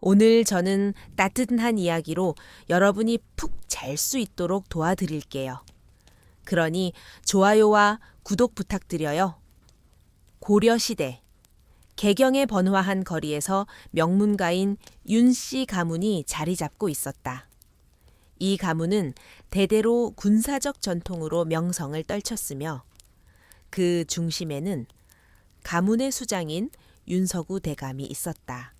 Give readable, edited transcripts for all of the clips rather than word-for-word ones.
오늘 저는 따뜻한 이야기로 여러분이 푹 잘 수 있도록 도와드릴게요. 그러니 좋아요와 구독 부탁드려요. 고려시대 개경에 번화한 거리에서 명문가인 윤씨 가문이 자리 잡고 있었다. 이 가문은 대대로 군사적 전통으로 명성을 떨쳤으며 그 중심에는 가문의 수장인 윤서구 대감이 있었다.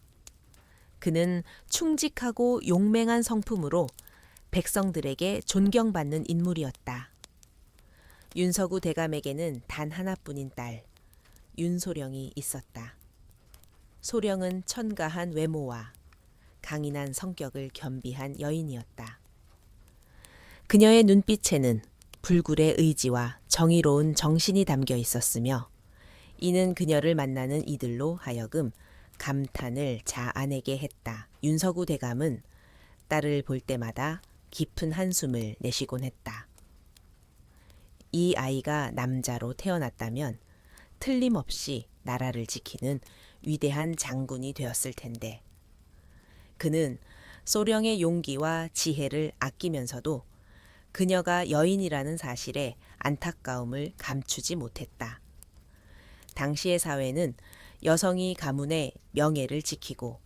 그는 충직하고 용맹한 성품으로 백성들에게 존경받는 인물이었다. 윤서구 대감에게는 단 하나뿐인 딸, 윤소령이 있었다. 소령은 천가한 외모와 강인한 성격을 겸비한 여인이었다. 그녀의 눈빛에는 불굴의 의지와 정의로운 정신이 담겨 있었으며 이는 그녀를 만나는 이들로 하여금 감탄을 자아내게 했다. 윤서구 대감은 딸을 볼 때마다 깊은 한숨을 내쉬곤 했다. 이 아이가 남자로 태어났다면 틀림없이 나라를 지키는 위대한 장군이 되었을 텐데 그는 소령의 용기와 지혜를 아끼면서도 그녀가 여인이라는 사실에 안타까움을 감추지 못했다. 당시의 사회는 여성이 가문의 명예를 지키고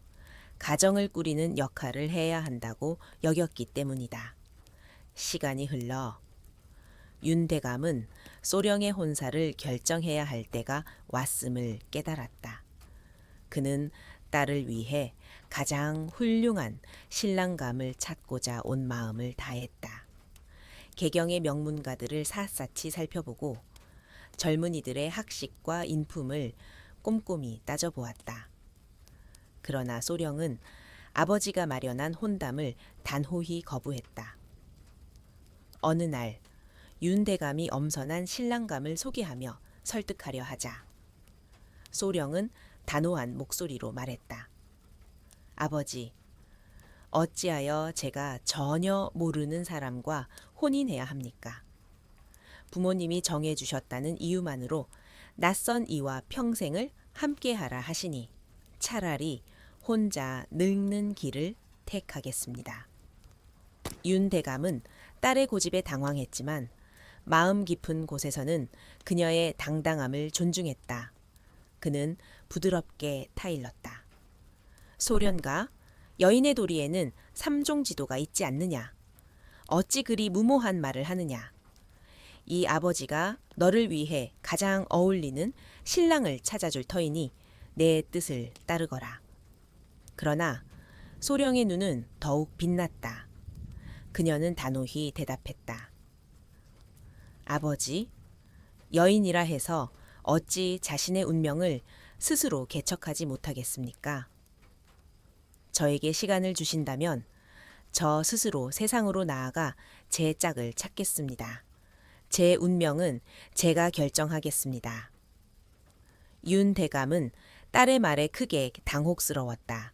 가정을 꾸리는 역할을 해야 한다고 여겼기 때문이다. 시간이 흘러 윤대감은 소령의 혼사를 결정해야 할 때가 왔음을 깨달았다. 그는 딸을 위해 가장 훌륭한 신랑감을 찾고자 온 마음을 다했다. 개경의 명문가들을 샅샅이 살펴보고 젊은이들의 학식과 인품을 꼼꼼히 따져보았다. 그러나 소령은 아버지가 마련한 혼담을 단호히 거부했다. 어느 날 윤대감이 엄선한 신랑감을 소개하며 설득하려 하자 소령은 단호한 목소리로 말했다. 아버지, 어찌하여 제가 전혀 모르는 사람과 혼인해야 합니까? 부모님이 정해주셨다는 이유만으로 낯선 이와 평생을 함께하라 하시니 차라리 혼자 늙는 길을 택하겠습니다. 윤 대감은 딸의 고집에 당황했지만 마음 깊은 곳에서는 그녀의 당당함을 존중했다. 그는 부드럽게 타일렀다. 소련가, 여인의 도리에는 삼종지도가 있지 않느냐? 어찌 그리 무모한 말을 하느냐? 이 아버지가 너를 위해 가장 어울리는 신랑을 찾아줄 터이니 내 뜻을 따르거라. 그러나 소령의 눈은 더욱 빛났다. 그녀는 단호히 대답했다. 아버지, 여인이라 해서 어찌 자신의 운명을 스스로 개척하지 못하겠습니까? 저에게 시간을 주신다면 저 스스로 세상으로 나아가 제 짝을 찾겠습니다. 제 운명은 제가 결정하겠습니다. 윤 대감은 딸의 말에 크게 당혹스러웠다.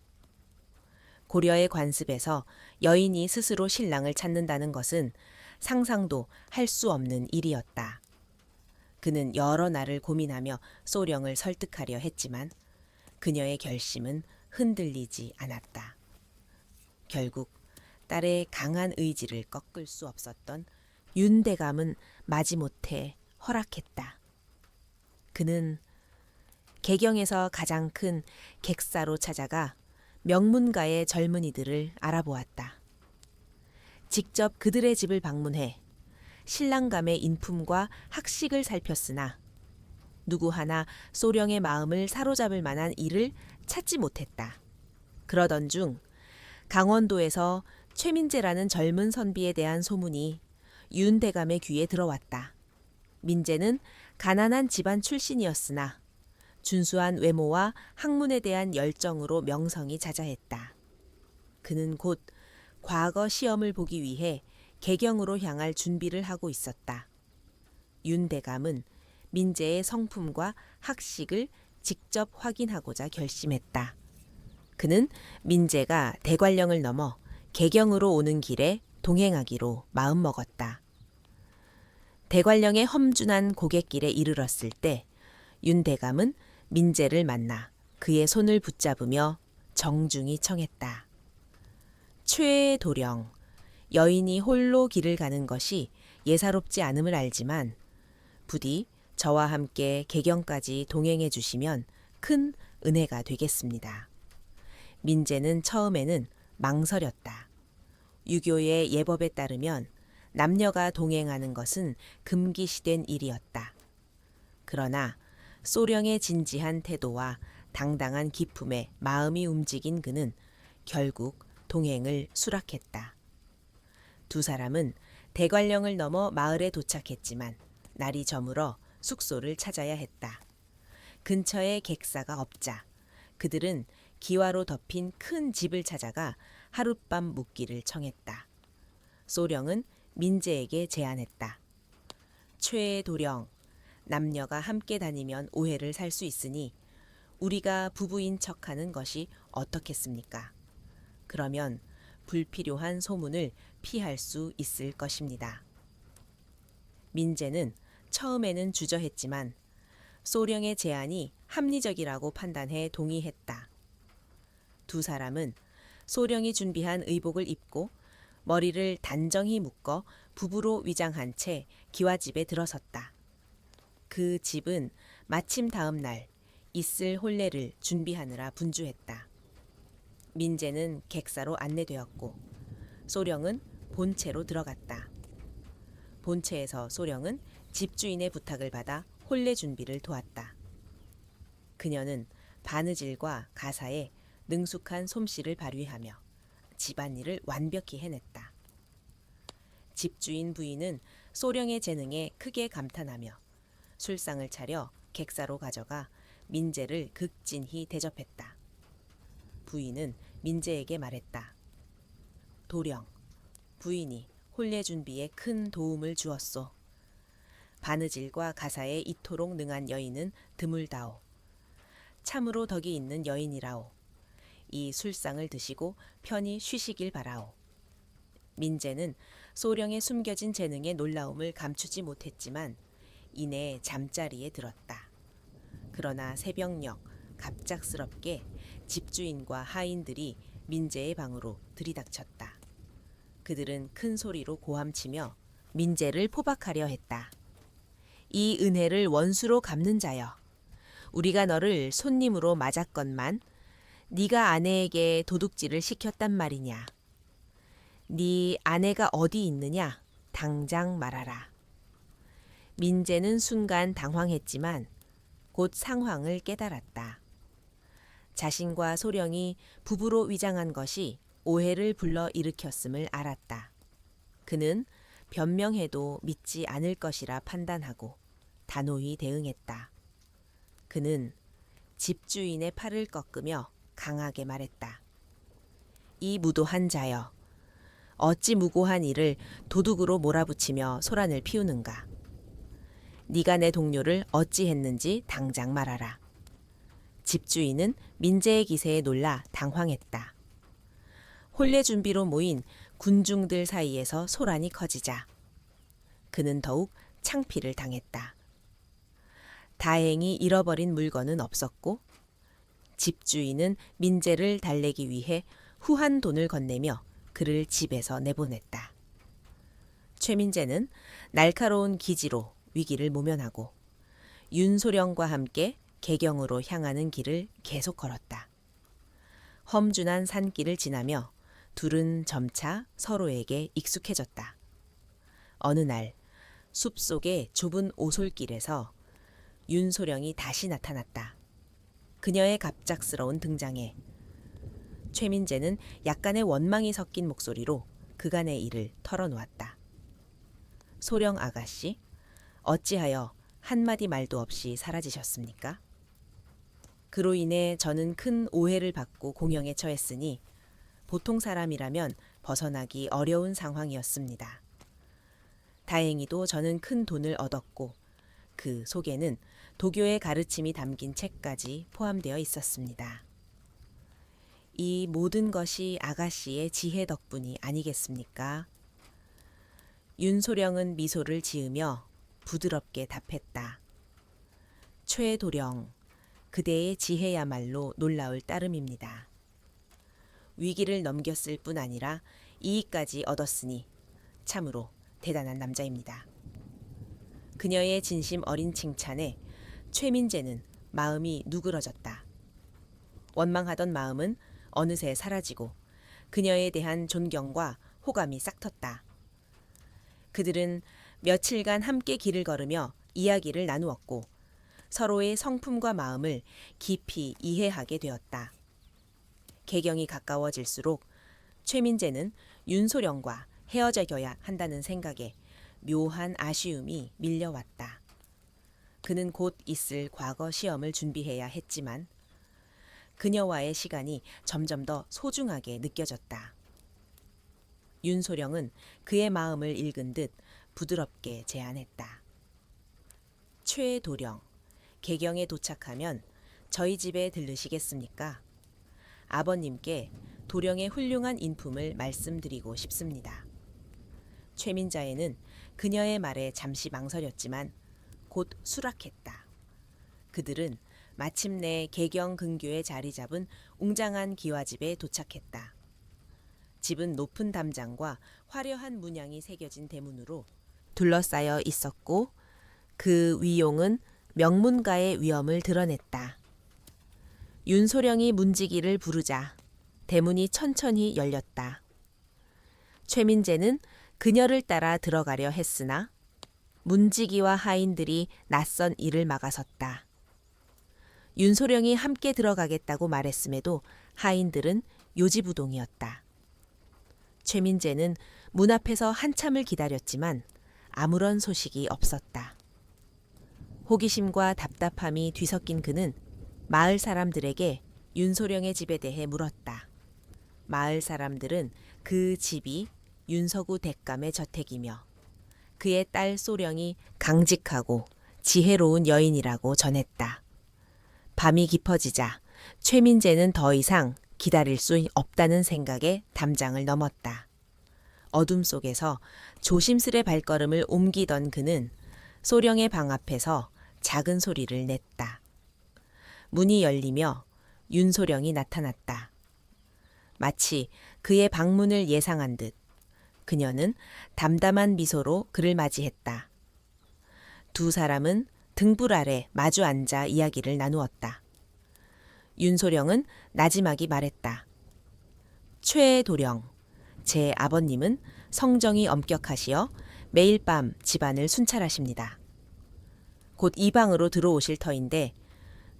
고려의 관습에서 여인이 스스로 신랑을 찾는다는 것은 상상도 할 수 없는 일이었다. 그는 여러 날을 고민하며 소령을 설득하려 했지만 그녀의 결심은 흔들리지 않았다. 결국 딸의 강한 의지를 꺾을 수 없었던 윤 대감은 마지못해 허락했다. 그는 개경에서 가장 큰 객사로 찾아가 명문가의 젊은이들을 알아보았다. 직접 그들의 집을 방문해 신랑감의 인품과 학식을 살폈으나 누구 하나 소령의 마음을 사로잡을 만한 일을 찾지 못했다. 그러던 중 강원도에서 최민재라는 젊은 선비에 대한 소문이 윤 대감의 귀에 들어왔다. 민재는 가난한 집안 출신이었으나 준수한 외모와 학문에 대한 열정으로 명성이 자자했다. 그는 곧 과거 시험을 보기 위해 개경으로 향할 준비를 하고 있었다. 윤 대감은 민재의 성품과 학식을 직접 확인하고자 결심했다. 그는 민재가 대관령을 넘어 개경으로 오는 길에 동행하기로 마음먹었다. 대관령의 험준한 고갯길에 이르렀을 때 윤 대감은 민재를 만나 그의 손을 붙잡으며 정중히 청했다. 최도령, 여인이 홀로 길을 가는 것이 예사롭지 않음을 알지만 부디 저와 함께 개경까지 동행해 주시면 큰 은혜가 되겠습니다. 민재는 처음에는 망설였다. 유교의 예법에 따르면 남녀가 동행하는 것은 금기시된 일이었다. 그러나 소령의 진지한 태도와 당당한 기품에 마음이 움직인 그는 결국 동행을 수락했다. 두 사람은 대관령을 넘어 마을에 도착했지만 날이 저물어 숙소를 찾아야 했다. 근처에 객사가 없자 그들은 기와로 덮인 큰 집을 찾아가 하룻밤 묵기를 청했다. 소령은 민재에게 제안했다. 최도령, 남녀가 함께 다니면 오해를 살 수 있으니 우리가 부부인 척하는 것이 어떻겠습니까? 그러면 불필요한 소문을 피할 수 있을 것입니다. 민재는 처음에는 주저했지만 소령의 제안이 합리적이라고 판단해 동의했다. 두 사람은 소령이 준비한 의복을 입고 머리를 단정히 묶어 부부로 위장한 채 기와집에 들어섰다. 그 집은 마침 다음 날 있을 혼례를 준비하느라 분주했다. 민재는 객사로 안내되었고 소령은 본체로 들어갔다. 본체에서 소령은 집주인의 부탁을 받아 혼례 준비를 도왔다. 그녀는 바느질과 가사에 능숙한 솜씨를 발휘하며 집안일을 완벽히 해냈다. 집주인 부인은 소령의 재능에 크게 감탄하며 술상을 차려 객사로 가져가 민재를 극진히 대접했다. 부인은 민재에게 말했다. 도령, 부인이 혼례 준비에 큰 도움을 주었소. 바느질과 가사에 이토록 능한 여인은 드물다오. 참으로 덕이 있는 여인이라오. 이 술상을 드시고 편히 쉬시길 바라오. 민재는 소령의 숨겨진 재능의 놀라움을 감추지 못했지만 이내 잠자리에 들었다. 그러나 새벽녘 갑작스럽게 집주인과 하인들이 민재의 방으로 들이닥쳤다. 그들은 큰 소리로 고함치며 민재를 포박하려 했다. 이 은혜를 원수로 갚는 자여, 우리가 너를 손님으로 맞았건만 네가 아내에게 도둑질을 시켰단 말이냐. 네 아내가 어디 있느냐? 당장 말하라. 민재는 순간 당황했지만 곧 상황을 깨달았다. 자신과 소령이 부부로 위장한 것이 오해를 불러 일으켰음을 알았다. 그는 변명해도 믿지 않을 것이라 판단하고 단호히 대응했다. 그는 집주인의 팔을 꺾으며 강하게 말했다. 이 무도한 자여, 어찌 무고한 이를 도둑으로 몰아붙이며 소란을 피우는가. 네가 내 동료를 어찌 했는지 당장 말하라. 집주인은 민재의 기세에 놀라 당황했다. 혼례 준비로 모인 군중들 사이에서 소란이 커지자 그는 더욱 창피를 당했다. 다행히 잃어버린 물건은 없었고 집주인은 민재를 달래기 위해 후한 돈을 건네며 그를 집에서 내보냈다. 최민재는 날카로운 기지로 위기를 모면하고 윤소령과 함께 개경으로 향하는 길을 계속 걸었다. 험준한 산길을 지나며 둘은 점차 서로에게 익숙해졌다. 어느 날 숲속의 좁은 오솔길에서 윤소령이 다시 나타났다. 그녀의 갑작스러운 등장에 최민재는 약간의 원망이 섞인 목소리로 그간의 일을 털어놓았다. 소령 아가씨, 어찌하여 한마디 말도 없이 사라지셨습니까? 그로 인해 저는 큰 오해를 받고 공형에 처했으니 보통 사람이라면 벗어나기 어려운 상황이었습니다. 다행히도 저는 큰 돈을 얻었고 그 속에는 도교의 가르침이 담긴 책까지 포함되어 있었습니다. 이 모든 것이 아가씨의 지혜 덕분이 아니겠습니까? 윤소령은 미소를 지으며 부드럽게 답했다. 최도령, 그대의 지혜야말로 놀라울 따름입니다. 위기를 넘겼을 뿐 아니라 이익까지 얻었으니 참으로 대단한 남자입니다. 그녀의 진심 어린 칭찬에 최민재는 마음이 누그러졌다. 원망하던 마음은 어느새 사라지고 그녀에 대한 존경과 호감이 싹텄다. 그들은 며칠간 함께 길을 걸으며 이야기를 나누었고 서로의 성품과 마음을 깊이 이해하게 되었다. 개경이 가까워질수록 최민재는 윤소령과 헤어져야 한다는 생각에 묘한 아쉬움이 밀려왔다. 그는 곧 있을 과거 시험을 준비해야 했지만 그녀와의 시간이 점점 더 소중하게 느껴졌다. 윤소령은 그의 마음을 읽은 듯 부드럽게 제안했다. 최도령, 개경에 도착하면 저희 집에 들르시겠습니까? 아버님께 도령의 훌륭한 인품을 말씀드리고 싶습니다. 최민자에는 그녀의 말에 잠시 망설였지만 곧 수락했다. 그들은 마침내 개경 근교에 자리 잡은 웅장한 기와집에 도착했다. 집은 높은 담장과 화려한 문양이 새겨진 대문으로 둘러싸여 있었고 그 위용은 명문가의 위엄을 드러냈다. 윤소령이 문지기를 부르자 대문이 천천히 열렸다. 최민재는 그녀를 따라 들어가려 했으나 문지기와 하인들이 낯선 이를 막아섰다. 윤소령이 함께 들어가겠다고 말했음에도 하인들은 요지부동이었다. 최민재는 문 앞에서 한참을 기다렸지만 아무런 소식이 없었다. 호기심과 답답함이 뒤섞인 그는 마을 사람들에게 윤소령의 집에 대해 물었다. 마을 사람들은 그 집이 윤서구 대감의 저택이며 그의 딸 소령이 강직하고 지혜로운 여인이라고 전했다. 밤이 깊어지자 최민재는 더 이상 기다릴 수 없다는 생각에 담장을 넘었다. 어둠 속에서 조심스레 발걸음을 옮기던 그는 소령의 방 앞에서 작은 소리를 냈다. 문이 열리며 윤소령이 나타났다. 마치 그의 방문을 예상한 듯 그녀는 담담한 미소로 그를 맞이했다. 두 사람은 등불 아래 마주 앉아 이야기를 나누었다. 윤소령은 나지막이 말했다. 최도령, 제 아버님은 성정이 엄격하시어 매일 밤 집안을 순찰하십니다. 곧 이 방으로 들어오실 터인데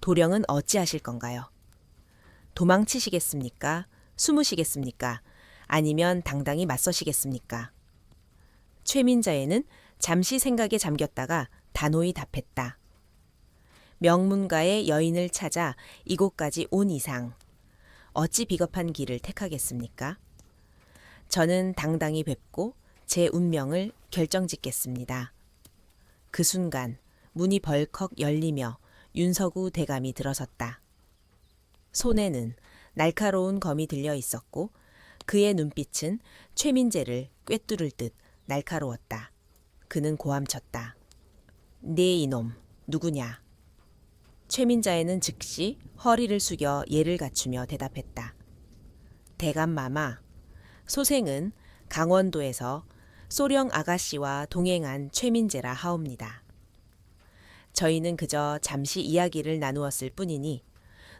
도령은 어찌하실 건가요? 도망치시겠습니까? 숨으시겠습니까? 아니면 당당히 맞서시겠습니까? 최민자에는 잠시 생각에 잠겼다가 단호히 답했다. 명문가의 여인을 찾아 이곳까지 온 이상 어찌 비겁한 길을 택하겠습니까? 저는 당당히 뵙고 제 운명을 결정짓겠습니다. 그 순간 문이 벌컥 열리며 윤서구 대감이 들어섰다. 손에는 날카로운 검이 들려 있었고 그의 눈빛은 최민재를 꿰뚫을 듯 날카로웠다. 그는 고함쳤다. 네 이놈, 누구냐? 최민자에는 즉시 허리를 숙여 예를 갖추며 대답했다. 대감마마, 소생은 강원도에서 소령 아가씨와 동행한 최민재라 하옵니다. 저희는 그저 잠시 이야기를 나누었을 뿐이니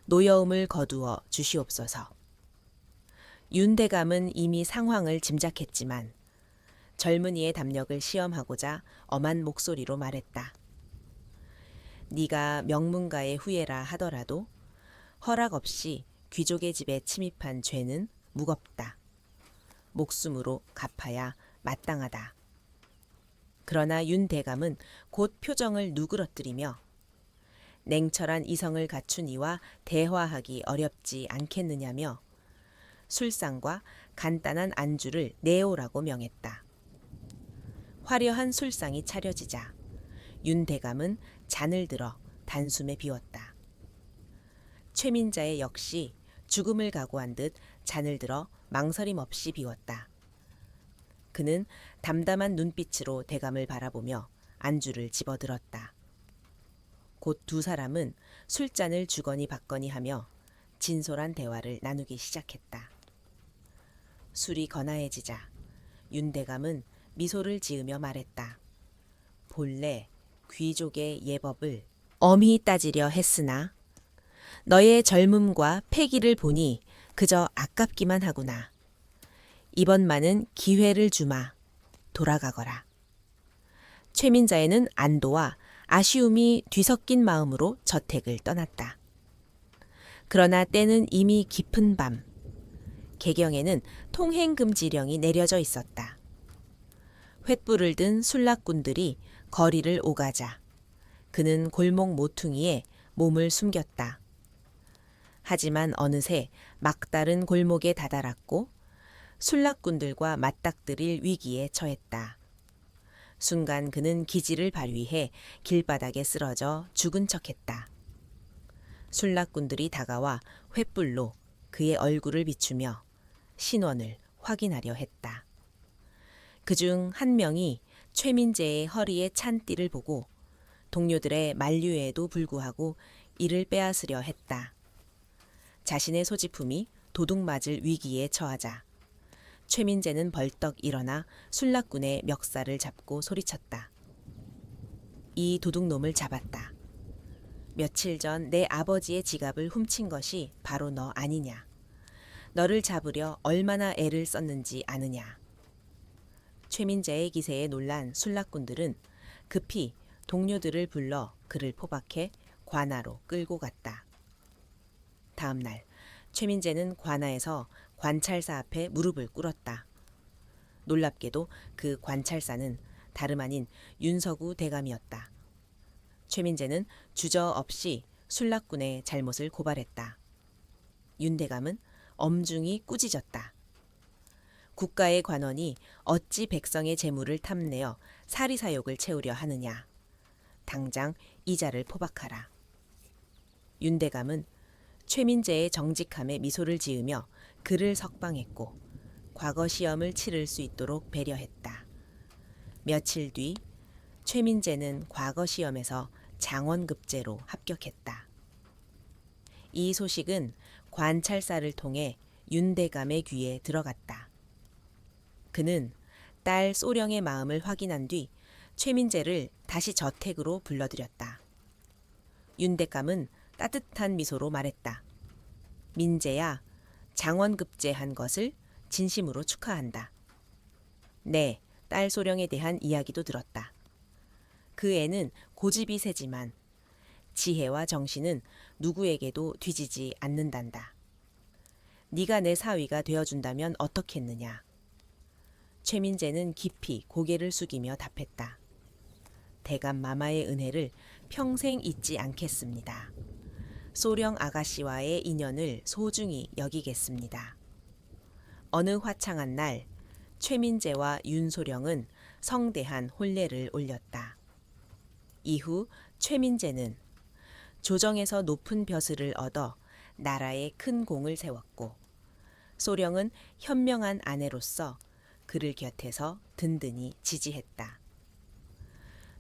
노여움을 거두어 주시옵소서. 윤 대감은 이미 상황을 짐작했지만 젊은이의 담력을 시험하고자 엄한 목소리로 말했다. 네가 명문가의 후예라 하더라도 허락 없이 귀족의 집에 침입한 죄는 무겁다. 목숨으로 갚아야 마땅하다. 그러나 윤 대감은 곧 표정을 누그러뜨리며 냉철한 이성을 갖춘 이와 대화하기 어렵지 않겠느냐며 술상과 간단한 안주를 내오라고 명했다. 화려한 술상이 차려지자 윤 대감은 잔을 들어 단숨에 비웠다. 최민자의 역시 죽음을 각오한 듯 잔을 들어 망설임 없이 비웠다. 그는 담담한 눈빛으로 대감을 바라보며 안주를 집어들었다. 곧 두 사람은 술잔을 주거니 받거니 하며 진솔한 대화를 나누기 시작했다. 술이 거나해지자 윤대감은 미소를 지으며 말했다. 본래 귀족의 예법을 엄히 따지려 했으나 너의 젊음과 패기를 보니 그저 아깝기만 하구나. 이번만은 기회를 주마. 돌아가거라. 최민자에는 안도와 아쉬움이 뒤섞인 마음으로 저택을 떠났다. 그러나 때는 이미 깊은 밤. 개경에는 통행금지령이 내려져 있었다. 횃불을 든 술락꾼들이 거리를 오가자 그는 골목 모퉁이에 몸을 숨겼다. 하지만 어느새 막다른 골목에 다다랐고 술락꾼들과 맞닥뜨릴 위기에 처했다. 순간 그는 기지를 발휘해 길바닥에 쓰러져 죽은 척했다. 술락꾼들이 다가와 횃불로 그의 얼굴을 비추며 신원을 확인하려 했다. 그중 한 명이 최민재의 허리에 찬 띠를 보고 동료들의 만류에도 불구하고 이를 빼앗으려 했다. 자신의 소지품이 도둑맞을 위기에 처하자 최민재는 벌떡 일어나 술락꾼의 멱살을 잡고 소리쳤다. 이 도둑놈을 잡았다. 며칠 전 내 아버지의 지갑을 훔친 것이 바로 너 아니냐. 너를 잡으려 얼마나 애를 썼는지 아느냐. 최민재의 기세에 놀란 술락꾼들은 급히 동료들을 불러 그를 포박해 관아로 끌고 갔다. 다음 날 최민재는 관아에서 관찰사 앞에 무릎을 꿇었다. 놀랍게도 그 관찰사는 다름 아닌 윤서구 대감이었다. 최민재는 주저없이 술락꾼의 잘못을 고발했다. 윤 대감은 엄중히 꾸짖었다. 국가의 관원이 어찌 백성의 재물을 탐내어 사리사욕을 채우려 하느냐. 당장 이자를 포박하라. 윤 대감은 최민재의 정직함에 미소를 지으며 그를 석방했고 과거 시험을 치를 수 있도록 배려했다. 며칠 뒤 최민재는 과거 시험에서 장원급제로 합격했다. 이 소식은 관찰사를 통해 윤 대감의 귀에 들어갔다. 그는 딸 소령의 마음을 확인한 뒤 최민재를 다시 저택으로 불러들였다. 윤 대감은 따뜻한 미소로 말했다. 민재야, 장원급제한 것을 진심으로 축하한다. 네, 딸 소령에 대한 이야기도 들었다. 그 애는 고집이 세지만 지혜와 정신은 누구에게도 뒤지지 않는단다. 네가 내 사위가 되어준다면 어떻겠느냐. 최민재는 깊이 고개를 숙이며 답했다. 대감 마마의 은혜를 평생 잊지 않겠습니다. 소령 아가씨와의 인연을 소중히 여기겠습니다. 어느 화창한 날 최민재와 윤소령은 성대한 혼례를 올렸다. 이후 최민재는 조정에서 높은 벼슬을 얻어 나라에 큰 공을 세웠고 소령은 현명한 아내로서 그를 곁에서 든든히 지지했다.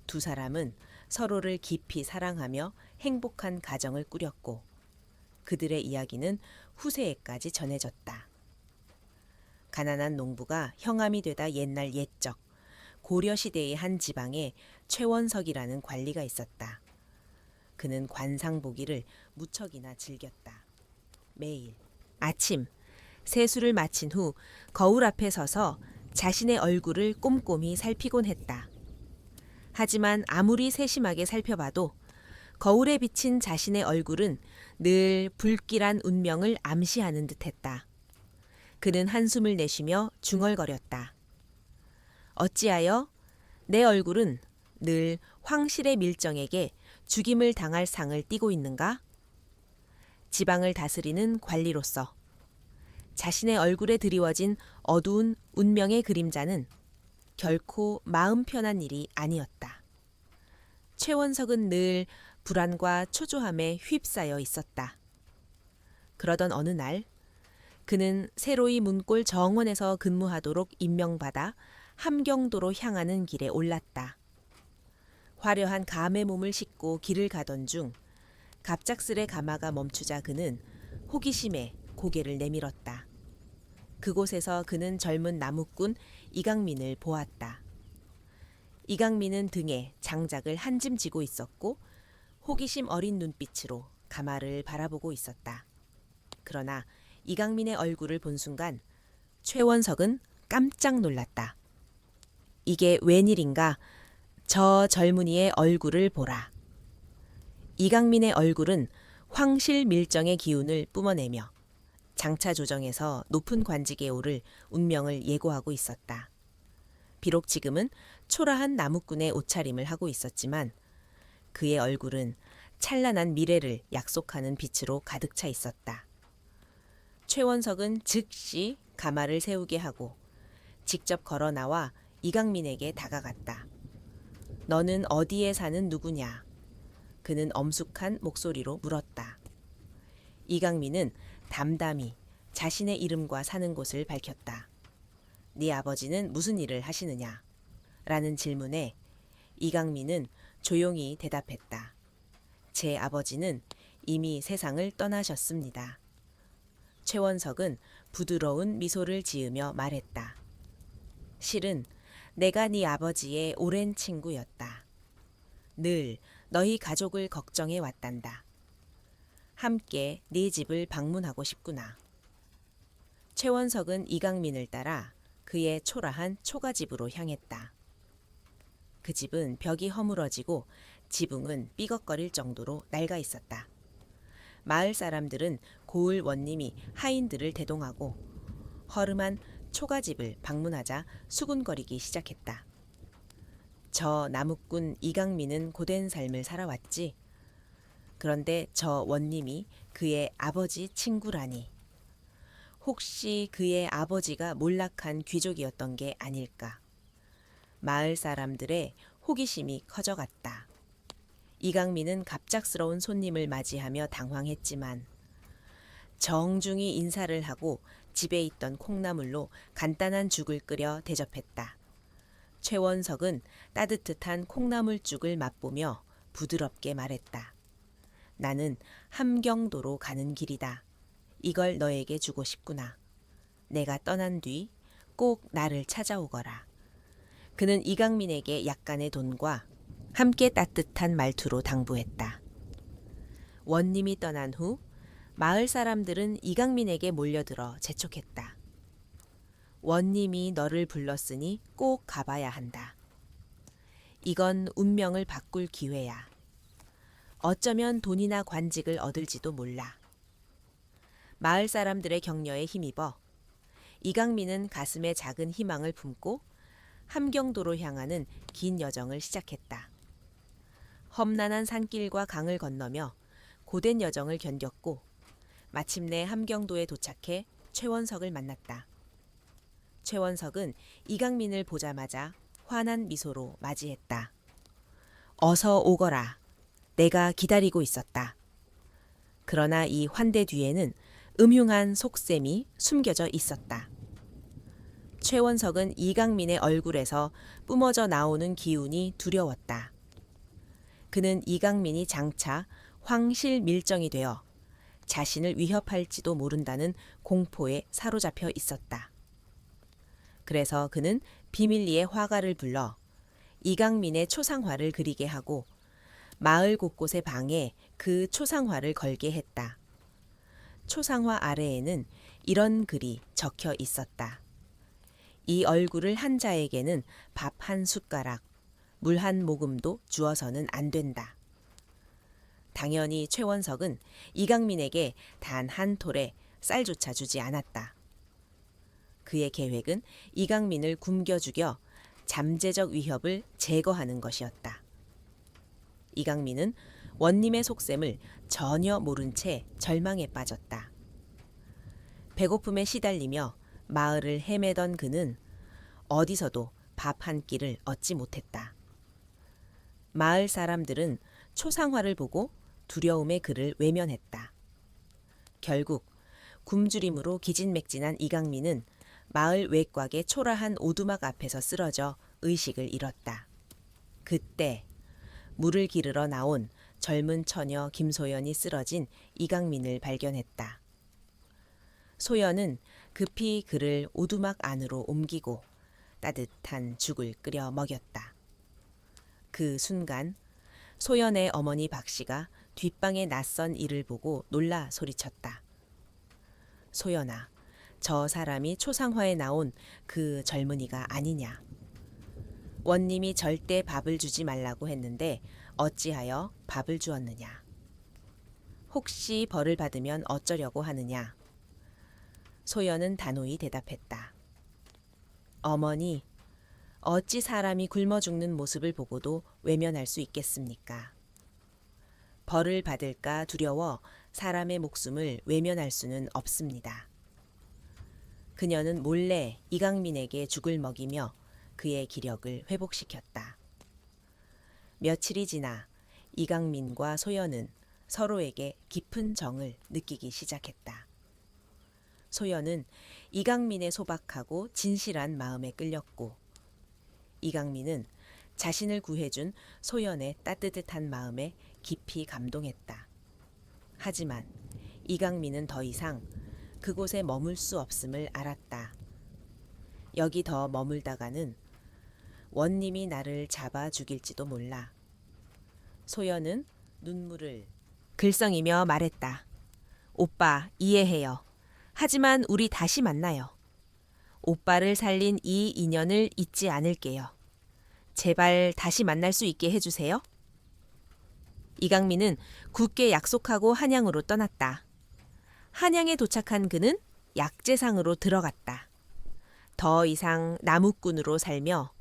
두 사람은 서로를 깊이 사랑하며 행복한 가정을 꾸렸고 그들의 이야기는 후세에까지 전해졌다. 가난한 농부가 형함이 되다 옛날 옛적 고려시대의 한 지방에 최원석이라는 관리가 있었다. 그는 관상보기를 무척이나 즐겼다. 매일 아침 세수를 마친 후 거울 앞에 서서 자신의 얼굴을 꼼꼼히 살피곤 했다. 하지만 아무리 세심하게 살펴봐도 거울에 비친 자신의 얼굴은 늘 불길한 운명을 암시하는 듯했다. 그는 한숨을 내쉬며 중얼거렸다. 어찌하여 내 얼굴은 늘 황실의 밀정에게 죽임을 당할 상을 띠고 있는가? 지방을 다스리는 관리로서 자신의 얼굴에 드리워진 어두운 운명의 그림자는 결코 마음 편한 일이 아니었다. 최원석은 늘 불안과 초조함에 휩싸여 있었다. 그러던 어느 날 그는 새로이 문골 정원에서 근무하도록 임명받아 함경도로 향하는 길에 올랐다. 화려한 감의 몸을 싣고 길을 가던 중 갑작스레 가마가 멈추자 그는 호기심에 고개를 내밀었다. 그곳에서 그는 젊은 나무꾼 이강민을 보았다. 이강민은 등에 장작을 한 짐 지고 있었고 호기심 어린 눈빛으로 가마를 바라보고 있었다. 그러나 이강민의 얼굴을 본 순간 최원석은 깜짝 놀랐다. 이게 웬일인가? 저 젊은이의 얼굴을 보라. 이강민의 얼굴은 황실밀정의 기운을 뿜어내며 장차 조정에서 높은 관직에 오를 운명을 예고하고 있었다. 비록 지금은 초라한 나무꾼의 옷차림을 하고 있었지만 그의 얼굴은 찬란한 미래를 약속하는 빛으로 가득 차 있었다. 최원석은 즉시 가마를 세우게 하고 직접 걸어 나와 이강민에게 다가갔다. 너는 어디에 사는 누구냐? 그는 엄숙한 목소리로 물었다. 이강민은 담담히 자신의 이름과 사는 곳을 밝혔다. 네 아버지는 무슨 일을 하시느냐? 라는 질문에 이강민은 조용히 대답했다. 제 아버지는 이미 세상을 떠나셨습니다. 최원석은 부드러운 미소를 지으며 말했다. 실은 내가 네 아버지의 오랜 친구였다. 늘 너희 가족을 걱정해 왔단다. 함께 네 집을 방문하고 싶구나. 최원석은 이강민을 따라 그의 초라한 초가집으로 향했다. 그 집은 벽이 허물어지고 지붕은 삐걱거릴 정도로 낡아 있었다. 마을 사람들은 고을 원님이 하인들을 대동하고 허름한 초가집을 방문하자 수군거리기 시작했다. 저 나무꾼 이강민은 고된 삶을 살아왔지. 그런데 저 원님이 그의 아버지 친구라니. 혹시 그의 아버지가 몰락한 귀족이었던 게 아닐까. 마을 사람들의 호기심이 커져갔다. 이강민은 갑작스러운 손님을 맞이하며 당황했지만 정중히 인사를 하고 집에 있던 콩나물로 간단한 죽을 끓여 대접했다. 최원석은 따뜻한 콩나물죽을 맛보며 부드럽게 말했다. 나는 함경도로 가는 길이다. 이걸 너에게 주고 싶구나. 내가 떠난 뒤 꼭 나를 찾아오거라. 그는 이강민에게 약간의 돈과 함께 따뜻한 말투로 당부했다. 원님이 떠난 후 마을 사람들은 이강민에게 몰려들어 재촉했다. 원님이 너를 불렀으니 꼭 가봐야 한다. 이건 운명을 바꿀 기회야. 어쩌면 돈이나 관직을 얻을지도 몰라. 마을 사람들의 격려에 힘입어 이강민은 가슴에 작은 희망을 품고 함경도로 향하는 긴 여정을 시작했다. 험난한 산길과 강을 건너며 고된 여정을 견뎠고 마침내 함경도에 도착해 최원석을 만났다. 최원석은 이강민을 보자마자 환한 미소로 맞이했다. 어서 오거라. 내가 기다리고 있었다. 그러나 이 환대 뒤에는 음흉한 속셈이 숨겨져 있었다. 최원석은 이강민의 얼굴에서 뿜어져 나오는 기운이 두려웠다. 그는 이강민이 장차 황실밀정이 되어 자신을 위협할지도 모른다는 공포에 사로잡혀 있었다. 그래서 그는 비밀리에 화가를 불러 이강민의 초상화를 그리게 하고 마을 곳곳의 방에 그 초상화를 걸게 했다. 초상화 아래에는 이런 글이 적혀 있었다. 이 얼굴을 한 자에게는 밥 한 숟가락, 물 한 모금도 주어서는 안 된다. 당연히 최원석은 이강민에게 단 한 톨의 쌀조차 주지 않았다. 그의 계획은 이강민을 굶겨 죽여 잠재적 위협을 제거하는 것이었다. 이강민은 원님의 속셈을 전혀 모른 채 절망에 빠졌다. 배고픔에 시달리며 마을을 헤매던 그는 어디서도 밥 한 끼를 얻지 못했다. 마을 사람들은 초상화를 보고 두려움의 그를 외면했다. 결국 굶주림으로 기진맥진한 이강민은 마을 외곽의 초라한 오두막 앞에서 쓰러져 의식을 잃었다. 그때 물을 기르러 나온 젊은 처녀 김소연이 쓰러진 이강민을 발견했다. 소연은 급히 그를 오두막 안으로 옮기고 따뜻한 죽을 끓여 먹였다. 그 순간 소연의 어머니 박씨가 뒷방의 낯선 이를 보고 놀라 소리쳤다. 소연아, 저 사람이 초상화에 나온 그 젊은이가 아니냐. 원님이 절대 밥을 주지 말라고 했는데 어찌하여 밥을 주었느냐. 혹시 벌을 받으면 어쩌려고 하느냐. 소연은 단호히 대답했다. 어머니, 어찌 사람이 굶어 죽는 모습을 보고도 외면할 수 있겠습니까? 벌을 받을까 두려워 사람의 목숨을 외면할 수는 없습니다. 그녀는 몰래 이강민에게 죽을 먹이며 그의 기력을 회복시켰다. 며칠이 지나 이강민과 소연은 서로에게 깊은 정을 느끼기 시작했다. 소연은 이강민의 소박하고 진실한 마음에 끌렸고, 이강민은 자신을 구해준 소연의 따뜻한 마음에 깊이 감동했다. 하지만 이강민은 더 이상 그곳에 머물 수 없음을 알았다. 여기 더 머물다가는 원님이 나를 잡아 죽일지도 몰라. 소연은 눈물을 글썽이며 말했다. 오빠, 이해해요. 하지만 우리 다시 만나요. 오빠를 살린 이 인연을 잊지 않을게요. 제발 다시 만날 수 있게 해주세요. 이강민은 굳게 약속하고 한양으로 떠났다. 한양에 도착한 그는 약재상으로 들어갔다. 더 이상 나무꾼으로 살며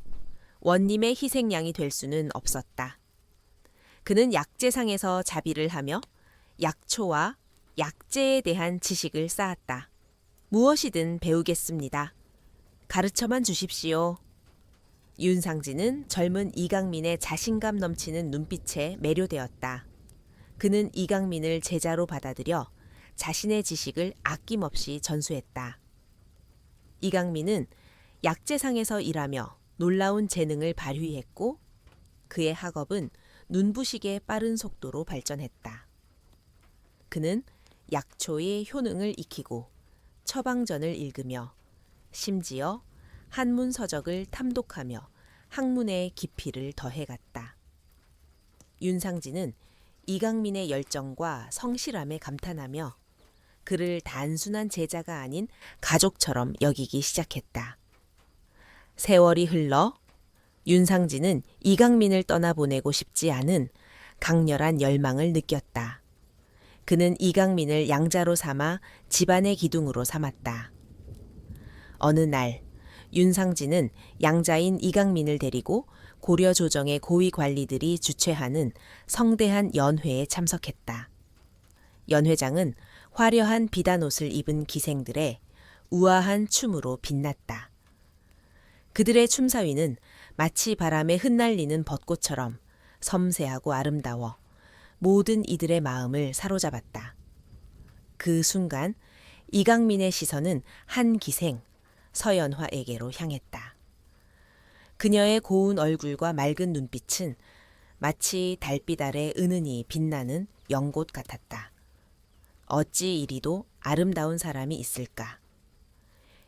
원님의 희생양이 될 수는 없었다. 그는 약재상에서 자비를 하며 약초와 약재에 대한 지식을 쌓았다. 무엇이든 배우겠습니다. 가르쳐만 주십시오. 윤상진은 젊은 이강민의 자신감 넘치는 눈빛에 매료되었다. 그는 이강민을 제자로 받아들여 자신의 지식을 아낌없이 전수했다. 이강민은 약재상에서 일하며 놀라운 재능을 발휘했고, 그의 학업은 눈부시게 빠른 속도로 발전했다. 그는 약초의 효능을 익히고 처방전을 읽으며 심지어 한문 서적을 탐독하며 학문의 깊이를 더해갔다. 윤상진은 이강민의 열정과 성실함에 감탄하며 그를 단순한 제자가 아닌 가족처럼 여기기 시작했다. 세월이 흘러 윤상진은 이강민을 떠나보내고 싶지 않은 강렬한 열망을 느꼈다. 그는 이강민을 양자로 삼아 집안의 기둥으로 삼았다. 어느 날 윤상진은 양자인 이강민을 데리고 고려 조정의 고위 관리들이 주최하는 성대한 연회에 참석했다. 연회장은 화려한 비단옷을 입은 기생들의 우아한 춤으로 빛났다. 그들의 춤사위는 마치 바람에 흩날리는 벚꽃처럼 섬세하고 아름다워 모든 이들의 마음을 사로잡았다. 그 순간 이강민의 시선은 한 기생, 서연화에게로 향했다. 그녀의 고운 얼굴과 맑은 눈빛은 마치 달빛 아래 은은히 빛나는 연꽃 같았다. 어찌 이리도 아름다운 사람이 있을까?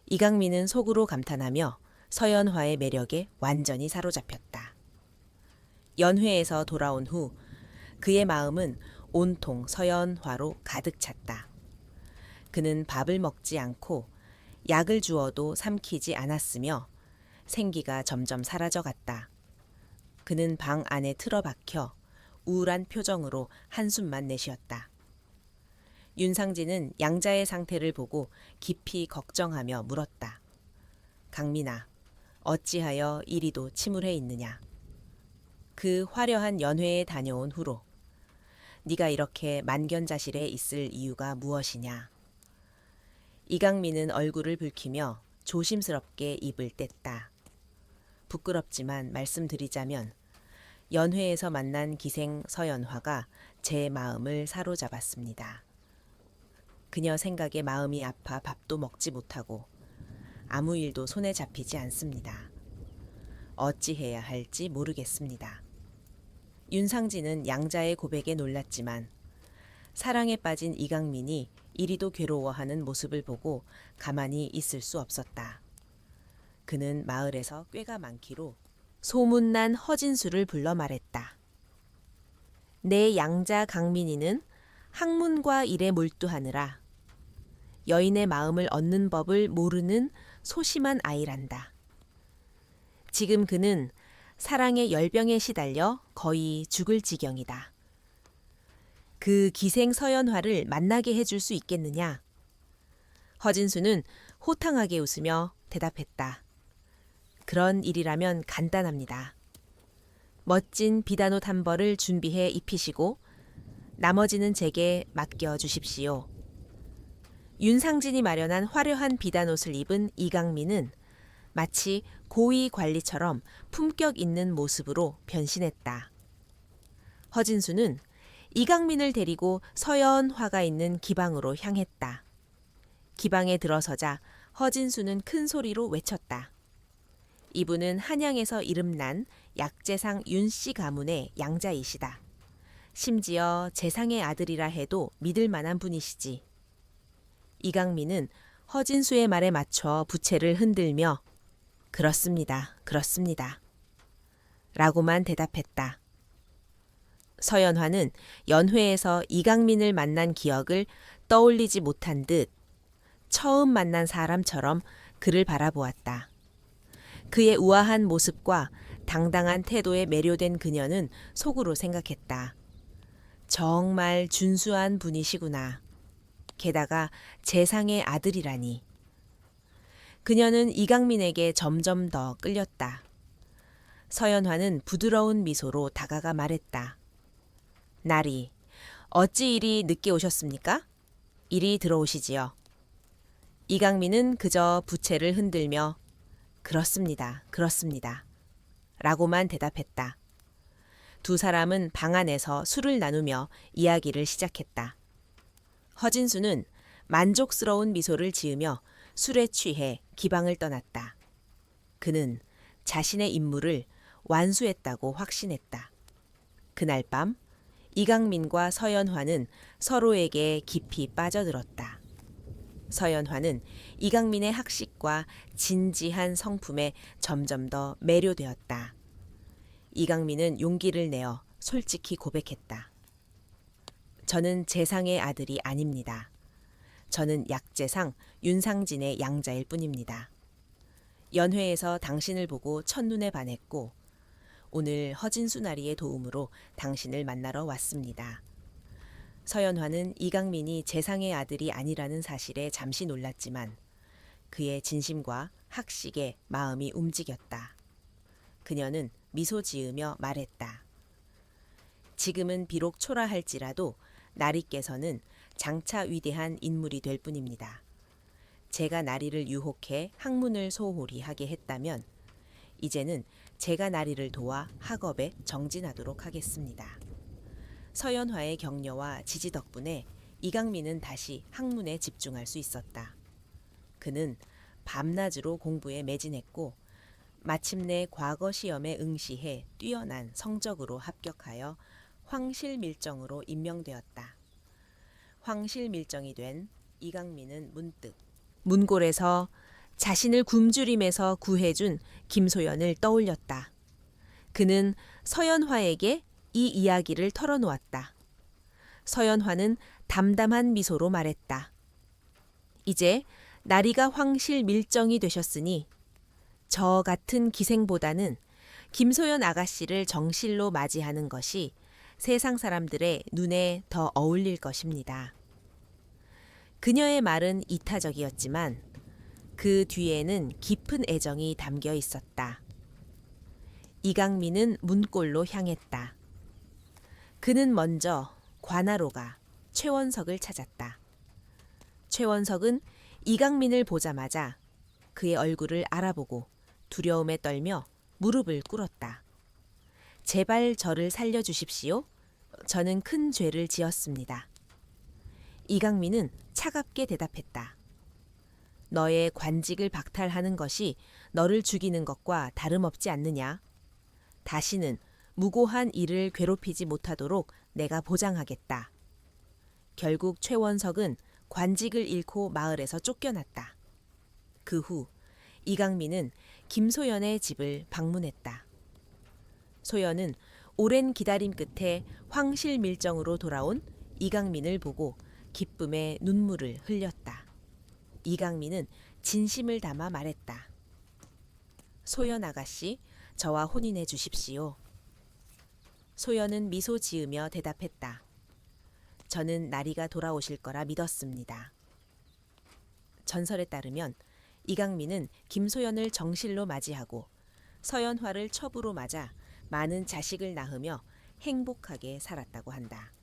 이강민은 속으로 감탄하며 서연화의 매력에 완전히 사로잡혔다. 연회에서 돌아온 후 그의 마음은 온통 서연화로 가득 찼다. 그는 밥을 먹지 않고 약을 주어도 삼키지 않았으며 생기가 점점 사라져갔다. 그는 방 안에 틀어박혀 우울한 표정으로 한숨만 내쉬었다. 윤상진은 양자의 상태를 보고 깊이 걱정하며 물었다. 강민아, 어찌하여 이리도 침울해 있느냐? 그 화려한 연회에 다녀온 후로 네가 이렇게 만견자실에 있을 이유가 무엇이냐? 이강민은 얼굴을 붉히며 조심스럽게 입을 뗐다. 부끄럽지만 말씀드리자면 연회에서 만난 기생 서연화가 제 마음을 사로잡았습니다. 그녀 생각에 마음이 아파 밥도 먹지 못하고 아무 일도 손에 잡히지 않습니다. 어찌해야 할지 모르겠습니다. 윤상진은 양자의 고백에 놀랐지만 사랑에 빠진 이강민이 이리도 괴로워하는 모습을 보고 가만히 있을 수 없었다. 그는 마을에서 꾀가 많기로 소문난 허진수를 불러 말했다. 내 양자 강민이는 학문과 일에 몰두하느라 여인의 마음을 얻는 법을 모르는 소심한 아이란다. 지금 그는 사랑의 열병에 시달려 거의 죽을 지경이다. 그 기생 서연화를 만나게 해줄 수 있겠느냐? 허진수는 호탕하게 웃으며 대답했다. 그런 일이라면 간단합니다. 멋진 비단옷 한 벌을 준비해 입히시고 나머지는 제게 맡겨주십시오. 윤상진이 마련한 화려한 비단옷을 입은 이강민은 마치 고위 관리처럼 품격 있는 모습으로 변신했다. 허진수는 이강민을 데리고 서연화가 있는 기방으로 향했다. 기방에 들어서자 허진수는 큰 소리로 외쳤다. 이분은 한양에서 이름난 약재상 윤씨 가문의 양자이시다. 심지어 재상의 아들이라 해도 믿을 만한 분이시지. 이강민은 허진수의 말에 맞춰 부채를 흔들며 그렇습니다. 그렇습니다. 라고만 대답했다. 서연화는 연회에서 이강민을 만난 기억을 떠올리지 못한 듯 처음 만난 사람처럼 그를 바라보았다. 그의 우아한 모습과 당당한 태도에 매료된 그녀는 속으로 생각했다. 정말 준수한 분이시구나. 게다가 재상의 아들이라니. 그녀는 이강민에게 점점 더 끌렸다. 서연화는 부드러운 미소로 다가가 말했다. 나리, 어찌 이리 늦게 오셨습니까? 이리 들어오시지요. 이강민은 그저 부채를 흔들며 그렇습니다. 그렇습니다. 라고만 대답했다. 두 사람은 방 안에서 술을 나누며 이야기를 시작했다. 허진수는 만족스러운 미소를 지으며 술에 취해 기방을 떠났다. 그는 자신의 임무를 완수했다고 확신했다. 그날 밤 이강민과 서연화는 서로에게 깊이 빠져들었다. 서연화는 이강민의 학식과 진지한 성품에 점점 더 매료되었다. 이강민은 용기를 내어 솔직히 고백했다. 저는 재상의 아들이 아닙니다. 저는 약재상 윤상진의 양자일 뿐입니다. 연회에서 당신을 보고 첫눈에 반했고 오늘 허진수 나리의 도움으로 당신을 만나러 왔습니다. 서연화는 이강민이 재상의 아들이 아니라는 사실에 잠시 놀랐지만 그의 진심과 학식에 마음이 움직였다. 그녀는 미소 지으며 말했다. 지금은 비록 초라할지라도 나리께서는 장차 위대한 인물이 될 뿐입니다. 제가 나리를 유혹해 학문을 소홀히 하게 했다면 이제는 제가 나리를 도와 학업에 정진하도록 하겠습니다. 서연화의 격려와 지지 덕분에 이강민은 다시 학문에 집중할 수 있었다. 그는 밤낮으로 공부에 매진했고 마침내 과거 시험에 응시해 뛰어난 성적으로 합격하여 황실밀정으로 임명되었다. 황실밀정이 된 이강민은 문득 문골에서 자신을 굶주림에서 구해준 김소연을 떠올렸다. 그는 서연화에게 이 이야기를 털어놓았다. 서연화는 담담한 미소로 말했다. 이제 나리가 황실밀정이 되셨으니 저 같은 기생보다는 김소연 아가씨를 정실로 맞이하는 것이 세상 사람들의 눈에 더 어울릴 것입니다. 그녀의 말은 이타적이었지만 그 뒤에는 깊은 애정이 담겨 있었다. 이강민은 문골로 향했다. 그는 먼저 관하로 가 최원석을 찾았다. 최원석은 이강민을 보자마자 그의 얼굴을 알아보고 두려움에 떨며 무릎을 꿇었다. 제발 저를 살려주십시오. 저는 큰 죄를 지었습니다. 이강민은 차갑게 대답했다. 너의 관직을 박탈하는 것이 너를 죽이는 것과 다름없지 않느냐? 다시는 무고한 이를 괴롭히지 못하도록 내가 보장하겠다. 결국 최원석은 관직을 잃고 마을에서 쫓겨났다. 그 후 이강민은 김소연의 집을 방문했다. 소연은 오랜 기다림 끝에 황실밀정으로 돌아온 이강민을 보고 기쁨의 눈물을 흘렸다. 이강민은 진심을 담아 말했다. 소연 아가씨, 저와 혼인해 주십시오. 소연은 미소 지으며 대답했다. 저는 나리가 돌아오실 거라 믿었습니다. 전설에 따르면 이강민은 김소연을 정실로 맞이하고 서연화를 첩으로 맞아 많은 자식을 낳으며 행복하게 살았다고 한다.